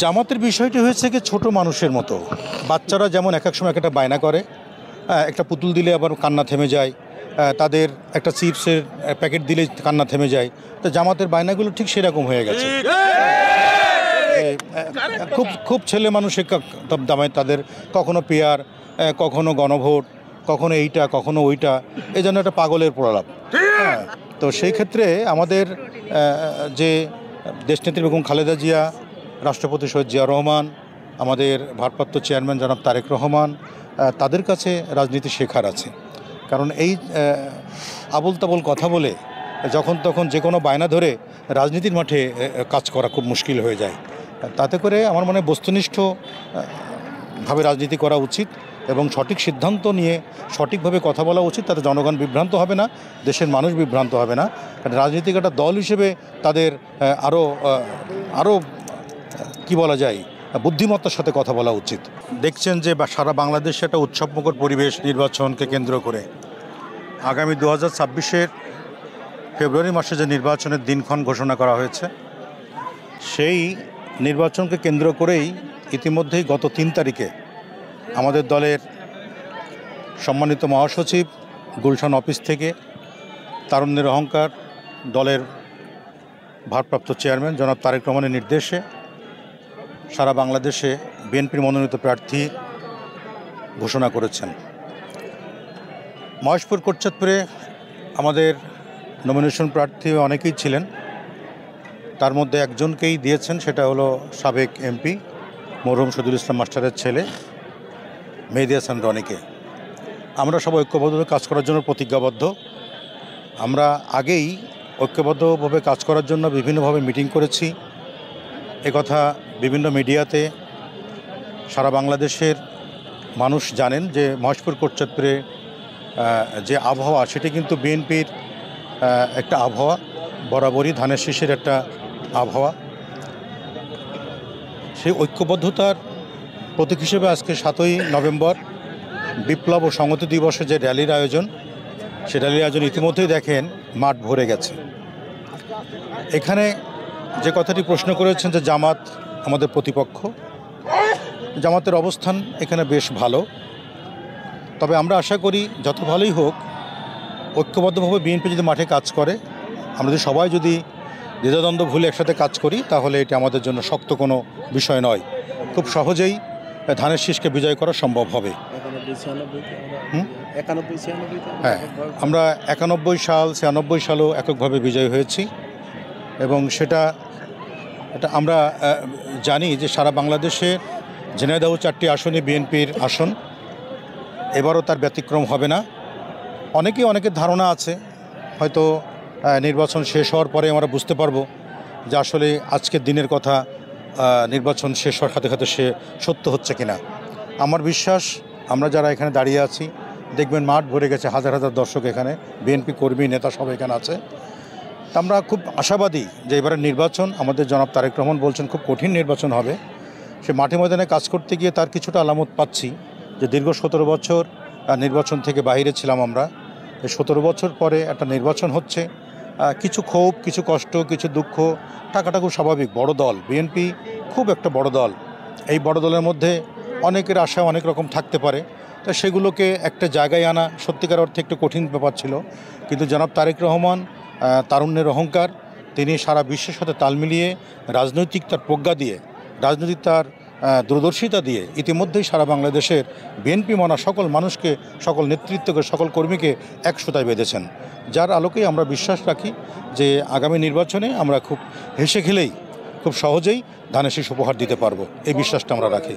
জামাতের বিষয়টি হয়েছে কি ছোট মানুষের মতো। বাচ্চারা যেমন এক এক সময় একটা বায়না করে, একটা পুতুল দিলে আবার কান্না থেমে যায়, তাদের একটা চিপসের প্যাকেট দিলে কান্না থেমে যায়। তো জামাতের বায়নাগুলো ঠিক সেরকম হয়ে গেছে। খুব খুব ছেলে মানুষের দামে তাদের কখনো পেয়ার, কখনো গণভোট, কখনো এইটা কখনো ওইটা, এই জন্য একটা পাগলের প্রলাপ। তো সেই ক্ষেত্রে আমাদের যে দেশনেত্রী বেগম খালেদা জিয়া, রাষ্ট্রপতি শহীদ জিয়া রহমান, আমাদের ভারপ্রাপ্ত চেয়ারম্যান জনাব তারেক রহমান, তাদের কাছে রাজনীতি শেখার আছে। কারণ এই আবোল তাবোল কথা বলে যখন তখন যে কোনো বায়না ধরে রাজনীতির মাঠে কাজ করা খুব মুশকিল হয়ে যায়। তাতে করে আমার মনে বস্তুনিষ্ঠভাবে রাজনীতি করা উচিত এবং সঠিক সিদ্ধান্ত নিয়ে সঠিকভাবে কথা বলা উচিত। তাতে জনগণ বিভ্রান্ত হবে না, দেশের মানুষ বিভ্রান্ত হবে না। কারণ রাজনীতিক একটা দল হিসেবে তাদের আরও কি বলা যায়, বুদ্ধিমত্তার সাথে কথা বলা উচিত। দেখছেন যে সারা বাংলাদেশে একটা উৎসবমুখর পরিবেশ নির্বাচনকে কেন্দ্র করে। আগামী 2026-এর ফেব্রুয়ারি মাসে যে নির্বাচনের দিনক্ষণ ঘোষণা করা হয়েছে, সেই নির্বাচনকে কেন্দ্র করেই ইতিমধ্যেই গত 3 তারিখে আমাদের দলের সম্মানিত মহাসচিব গুলশান অফিস থেকে তারুণ্যের অহংকার দলের ভারপ্রাপ্ত চেয়ারম্যান জনাব তারেক রহমানের নির্দেশে সারা বাংলাদেশে বিএনপির মনোনীত প্রার্থী ঘোষণা করেছেন। মহেশপুর কোটচাঁদপুরে আমাদের নমিনেশন প্রার্থী অনেকেই ছিলেন, তার মধ্যে একজনকেই দিয়েছেন, সেটা হলো সাবেক এমপি মরহুম শহীদুল ইসলাম মাস্টারের ছেলে মেহেদী হাসান রনিকে। আমরা সবাই ঐক্যবদ্ধভাবে কাজ করার জন্য প্রতিজ্ঞাবদ্ধ। আমরা আগেই ঐক্যবদ্ধভাবে কাজ করার জন্য বিভিন্নভাবে মিটিং করেছি। একথা বিভিন্ন মিডিয়াতে সারা বাংলাদেশের মানুষ জানেন যে মহেশপুর কোটচাঁদপুরে যে আবহাওয়া, সেটি কিন্তু বিএনপির একটা আবহাওয়া, বরাবরই ধানের শীষের একটা আবহাওয়া। সেই ঐক্যবদ্ধতার প্রতীক হিসেবে আজকে 7ই নভেম্বর বিপ্লব ও সংহতি দিবসে যে র্যালির আয়োজন, সে র্যালির আয়োজন ইতিমধ্যেই দেখেন মাঠ ভরে গেছে। এখানে যে কথাটি প্রশ্ন করেছেন যে জামাত আমাদের প্রতিপক্ষ, জামাতের অবস্থান এখানে বেশ ভালো। তবে আমরা আশা করি যত ভালোই হোক, ঐক্যবদ্ধভাবে বিএনপি যদি মাঠে কাজ করে, আমরা যদি সবাই যদি দ্বিধাদ্বন্দ্ব ভুলে একসাথে কাজ করি, তাহলে এটা আমাদের জন্য শক্ত কোনো বিষয় নয়। খুব সহজেই ধানের শীষকে বিজয় করা সম্ভব হবে। হ্যাঁ, আমরা 91 সাল 96 সালও এককভাবে বিজয় হয়েছি এবং এটা আমরা জানি যে সারা বাংলাদেশে ঝিনাইদহ 4টি আসনে বিএনপির আসন, এবারও তার ব্যতিক্রম হবে না। অনেকের ধারণা আছে, হয়তো নির্বাচন শেষ হওয়ার পরে আমরা বুঝতে পারবো যে আসলে আজকের দিনের কথা নির্বাচন শেষ হওয়ার সাথে সাথে সে সত্য হচ্ছে কিনা। আমার বিশ্বাস আমরা যারা এখানে দাঁড়িয়ে আছি, দেখবেন মাঠ ভরে গেছে, হাজার হাজার দর্শক এখানে, বিএনপি কর্মী নেতা সব এখানে আছে। আমরা খুব আশাবাদী যে এবারের নির্বাচন, আমাদের জনাব তারেক রহমান বলছেন খুব কঠিন নির্বাচন হবে। সে মাঠে ময়দানে কাজ করতে গিয়ে তার কিছুটা আলামত পাচ্ছি যে দীর্ঘ 17 বছর নির্বাচন থেকে বাইরে ছিলাম আমরা। এই 17 বছর পরে একটা নির্বাচন হচ্ছে, কিছু ক্ষোভ, কিছু কষ্ট, কিছু দুঃখ থাকাটা খুব স্বাভাবিক। বড় দল বিএনপি, খুব একটা বড় দল। এই বড় দলের মধ্যে অনেকের আশা অনেক রকম থাকতে পারে, তো সেগুলোকে একটা জায়গায় আনা সত্যিকার অর্থে একটু কঠিন ব্যাপার ছিল। কিন্তু জনাব তারেক রহমান তারুণ্যের অহংকার, তিনি সারা বিশ্বের সাথে তাল মিলিয়ে রাজনৈতিক তার প্রজ্ঞা দিয়ে, রাজনৈতিক তার দূরদর্শিতা দিয়ে ইতিমধ্যেই সারা বাংলাদেশের বিএনপি মনা সকল মানুষকে, সকল নেতৃত্বকে, সকল কর্মীকে এক সুতায় বেঁধেছেন। যার আলোকেই আমরা বিশ্বাস রাখি যে আগামী নির্বাচনে আমরা খুব হেসে খেলেই, খুব সহজেই ধানের শীষ উপহার দিতে পারবো, এই বিশ্বাসটা আমরা রাখি।